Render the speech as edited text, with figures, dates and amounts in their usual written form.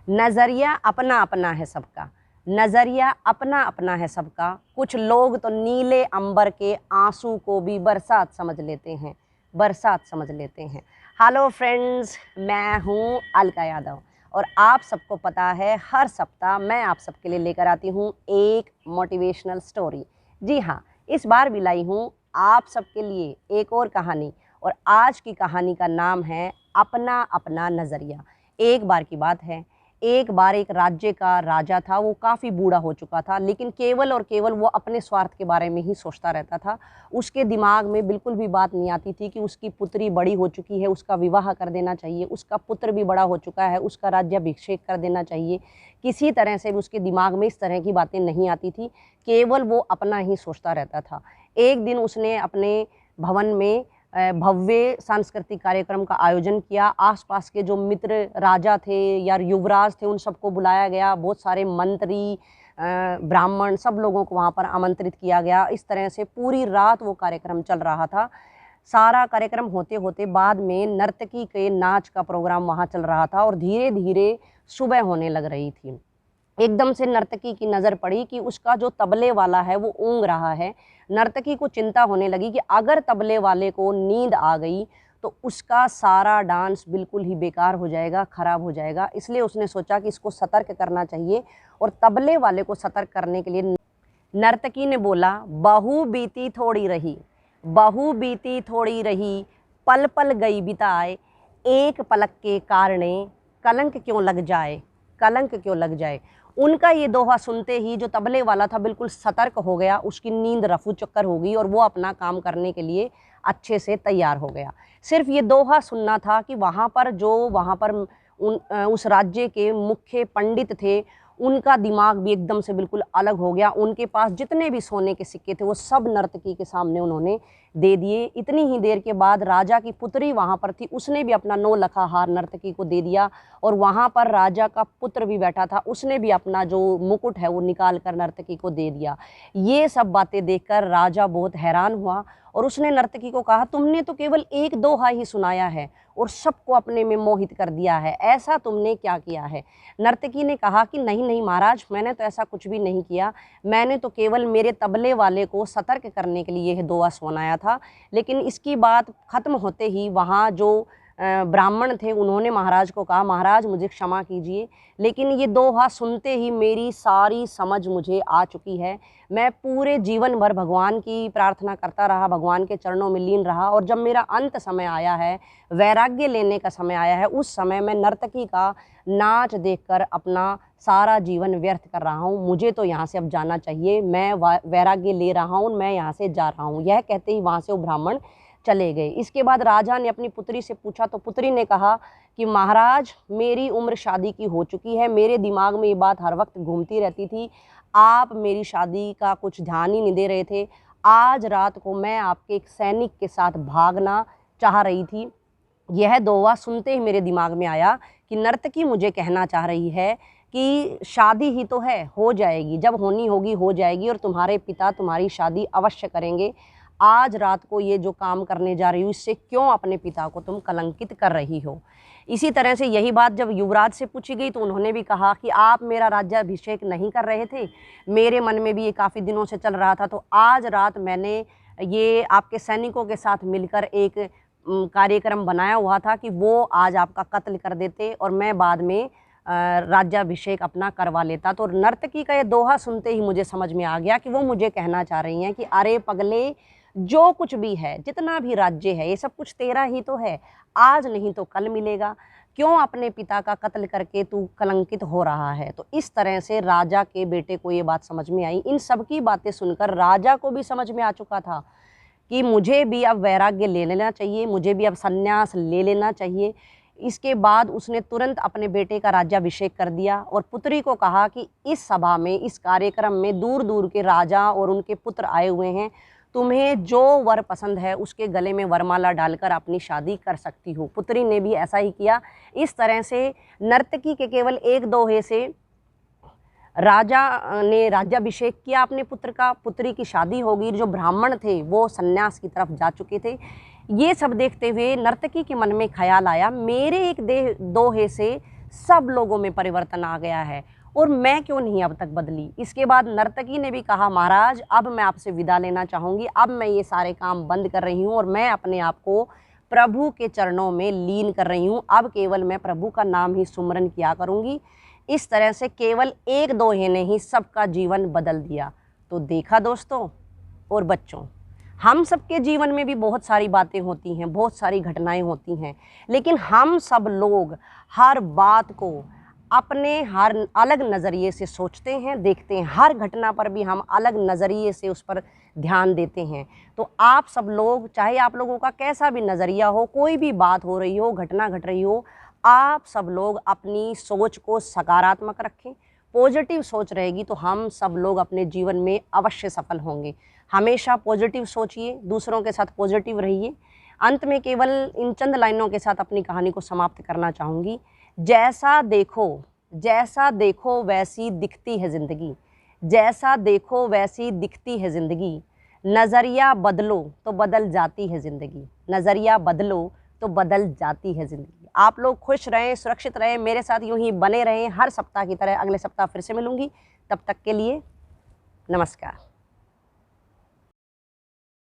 नज़रिया अपना अपना है सबका, नज़रिया अपना अपना है सबका। कुछ लोग तो नीले अंबर के आंसू को भी बरसात समझ लेते हैं, बरसात समझ लेते हैं। हेलो फ्रेंड्स, मैं हूँ अलका यादव और आप सबको पता है हर सप्ताह मैं आप सबके लिए लेकर आती हूँ एक मोटिवेशनल स्टोरी। जी हाँ, इस बार भी लाई हूँ आप सबके लिए एक और कहानी और आज की कहानी का नाम है अपना अपना नज़रिया। एक बार की बात है, एक बार एक राज्य का राजा था। वो काफ़ी बूढ़ा हो चुका था, लेकिन केवल और केवल वो अपने स्वार्थ के बारे में ही सोचता रहता था। उसके दिमाग में बिल्कुल भी बात नहीं आती थी कि उसकी पुत्री बड़ी हो चुकी है, उसका विवाह कर देना चाहिए, उसका पुत्र भी बड़ा हो चुका है, उसका राज्याभिषेक कर देना चाहिए। किसी तरह से भी उसके दिमाग में इस तरह की बातें नहीं आती थी, केवल वो अपना ही सोचता रहता था। एक दिन उसने अपने भवन में भव्य सांस्कृतिक कार्यक्रम का आयोजन किया। आसपास के जो मित्र राजा थे या युवराज थे उन सबको बुलाया गया। बहुत सारे मंत्री, ब्राह्मण, सब लोगों को वहाँ पर आमंत्रित किया गया। इस तरह से पूरी रात वो कार्यक्रम चल रहा था। सारा कार्यक्रम होते होते बाद में नर्तकी के नाच का प्रोग्राम वहाँ चल रहा था और धीरे धीरे सुबह होने लग रही थी। एकदम से नर्तकी की नज़र पड़ी कि उसका जो तबले वाला है वो ऊँग रहा है। नर्तकी को चिंता होने लगी कि अगर तबले वाले को नींद आ गई तो उसका सारा डांस बिल्कुल ही बेकार हो जाएगा, ख़राब हो जाएगा। इसलिए उसने सोचा कि इसको सतर्क करना चाहिए और तबले वाले को सतर्क करने के लिए नर्तकी ने बोला, बहू बीती थोड़ी रही, बहू बीती थोड़ी रही, पल पल गई बिताए, एक पलक के कारणे कलंक क्यों लग जाए, कलंक क्यों लग जाए। उनका ये दोहा सुनते ही जो तबले वाला था बिल्कुल सतर्क हो गया। उसकी नींद रफू चक्कर हो गई और वो अपना काम करने के लिए अच्छे से तैयार हो गया। सिर्फ ये दोहा सुनना था कि वहाँ पर उस राज्य के मुख्य पंडित थे, उनका दिमाग भी एकदम से बिल्कुल अलग हो गया। उनके पास जितने भी सोने के सिक्के थे वो सब नर्तकी के सामने उन्होंने दे दिए। इतनी ही देर के बाद राजा की पुत्री वहाँ पर थी, उसने भी अपना 9 लखा हार नर्तकी को दे दिया और वहाँ पर राजा का पुत्र भी बैठा था, उसने भी अपना जो मुकुट है वो निकाल कर नर्तकी को दे दिया। ये सब बातें देखकर राजा बहुत हैरान हुआ और उसने नर्तकी को कहा, तुमने तो केवल एक दोहा ही सुनाया है और सबको अपने में मोहित कर दिया है, ऐसा तुमने क्या किया है। नर्तकी ने कहा कि नहीं नहीं महाराज, मैंने तो ऐसा कुछ भी नहीं किया, मैंने तो केवल मेरे तबले वाले को सतर्क करने के लिए यह दोहा सुनाया था। लेकिन इसकी बात खत्म होते ही वहाँ जो ब्राह्मण थे उन्होंने महाराज को कहा, महाराज मुझे क्षमा कीजिए, लेकिन ये दोहा सुनते ही मेरी सारी समझ मुझे आ चुकी है। मैं पूरे जीवन भर भगवान की प्रार्थना करता रहा, भगवान के चरणों में लीन रहा और जब मेरा अंत समय आया है, वैराग्य लेने का समय आया है, उस समय मैं नर्तकी का नाच देखकर अपना सारा जीवन व्यर्थ कर रहा हूँ। मुझे तो यहाँ से अब जाना चाहिए, मैं वैराग्य ले रहा हूँ, मैं यहाँ से जा रहा हूँ। यह कहते ही वहाँ से वो ब्राह्मण चले गए। इसके बाद राजा ने अपनी पुत्री से पूछा तो पुत्री ने कहा कि महाराज, मेरी उम्र शादी की हो चुकी है, मेरे दिमाग में ये बात हर वक्त घूमती रहती थी, आप मेरी शादी का कुछ ध्यान ही नहीं दे रहे थे। आज रात को मैं आपके एक सैनिक के साथ भागना चाह रही थी। यह दोहा सुनते ही मेरे दिमाग में आया कि नर्तकी मुझे कहना चाह रही है कि शादी ही तो है, हो जाएगी, जब होनी होगी हो जाएगी और तुम्हारे पिता तुम्हारी शादी अवश्य करेंगे। आज रात को ये जो काम करने जा रही हूँ, इससे क्यों अपने पिता को तुम कलंकित कर रही हो। इसी तरह से यही बात जब युवराज से पूछी गई तो उन्होंने भी कहा कि आप मेरा राज्याभिषेक नहीं कर रहे थे, मेरे मन में भी ये काफ़ी दिनों से चल रहा था, तो आज रात मैंने ये आपके सैनिकों के साथ मिलकर एक कार्यक्रम बनाया हुआ था कि वो आज आपका कत्ल कर देते और मैं बाद में राज्याभिषेक अपना करवा लेता। तो नर्तकी का ये दोहा सुनते ही मुझे समझ में आ गया कि वो मुझे कहना चाह रही हैं कि अरे पगले, जो कुछ भी है, जितना भी राज्य है, ये सब कुछ तेरा ही तो है, आज नहीं तो कल मिलेगा, क्यों अपने पिता का कत्ल करके तू कलंकित हो रहा है। तो इस तरह से राजा के बेटे को ये बात समझ में आई। इन सब की बातें सुनकर राजा को भी समझ में आ चुका था कि मुझे भी अब वैराग्य ले लेना चाहिए, मुझे भी अब संन्यास ले लेना चाहिए। इसके बाद उसने तुरंत अपने बेटे का राज्याभिषेक कर दिया और पुत्री को कहा कि इस सभा में, इस कार्यक्रम में दूर दूर के राजा और उनके पुत्र आए हुए हैं, तुम्हें जो वर पसंद है उसके गले में वरमाला डालकर अपनी शादी कर सकती हो। पुत्री ने भी ऐसा ही किया। इस तरह से नर्तकी के केवल एक दोहे से राजा ने राज्याभिषेक किया अपने पुत्र का, पुत्री की शादी होगी। जो ब्राह्मण थे वो सन्यास की तरफ जा चुके थे। ये सब देखते हुए नर्तकी के मन में ख्याल आया, मेरे एक दोहे से सब लोगों में परिवर्तन आ गया है और मैं क्यों नहीं अब तक बदली। इसके बाद नर्तकी ने भी कहा, महाराज अब मैं आपसे विदा लेना चाहूँगी, अब मैं ये सारे काम बंद कर रही हूँ और मैं अपने आप को प्रभु के चरणों में लीन कर रही हूँ। अब केवल मैं प्रभु का नाम ही सुमरन किया करूँगी। इस तरह से केवल एक दोहे ने ही सबका जीवन बदल दिया। तो देखा दोस्तों और बच्चों, हम सबके जीवन में भी बहुत सारी बातें होती हैं, बहुत सारी घटनाएं होती हैं, लेकिन हम सब लोग हर बात को अपने हर अलग नज़रिए से सोचते हैं, देखते हैं। हर घटना पर भी हम अलग नज़रिए से उस पर ध्यान देते हैं। तो आप सब लोग, चाहे आप लोगों का कैसा भी नज़रिया हो, कोई भी बात हो रही हो, घटना घट रही हो, आप सब लोग अपनी सोच को सकारात्मक रखें। पॉजिटिव सोच रहेगी तो हम सब लोग अपने जीवन में अवश्य सफल होंगे। हमेशा पॉजिटिव सोचिए, दूसरों के साथ पॉजिटिव रहिए। अंत में केवल इन चंद लाइनों के साथ अपनी कहानी को समाप्त करना चाहूँगी। जैसा देखो वैसी दिखती है ज़िंदगी, जैसा देखो वैसी दिखती है ज़िंदगी। नज़रिया बदलो तो बदल जाती है ज़िंदगी, नज़रिया बदलो तो बदल जाती है ज़िंदगी। आप लोग खुश रहें, सुरक्षित रहें, मेरे साथ यूं ही बने रहें। हर सप्ताह की तरह अगले सप्ताह फिर से मिलूंगी। तब तक के लिए नमस्कार।